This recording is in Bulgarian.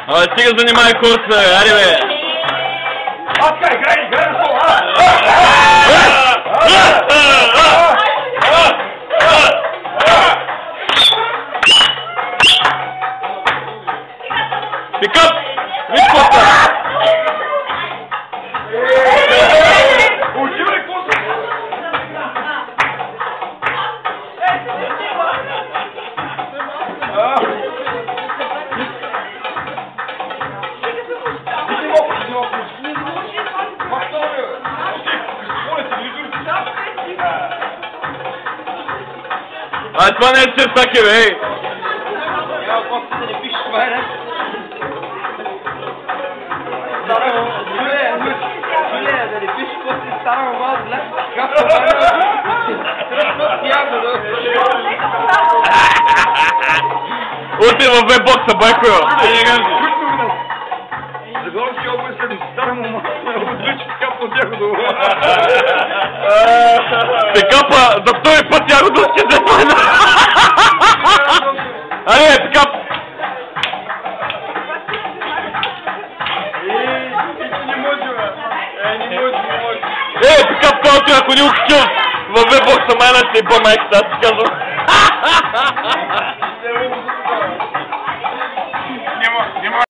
Абе, стига занимай курса, айде бе! Аска, играй на сол, Пикъп! Виж коста! Отивай, коста! А това не е черсаки, бе, ей! Няма после да не пишеш това, не? Юлия, да не пишеш после стара мама зле. Утре във веб-бокса, байко! Заглавам си обмислен, стара мама, отличи така по тяхото. Пикъпа, за втори път ягодо ще се фана! Айде, пикъп! Не може, бе. Не може. Пикъп, калото, ако ни укачил във веб-бокса, майна ще и по-майката, аз ти казвам.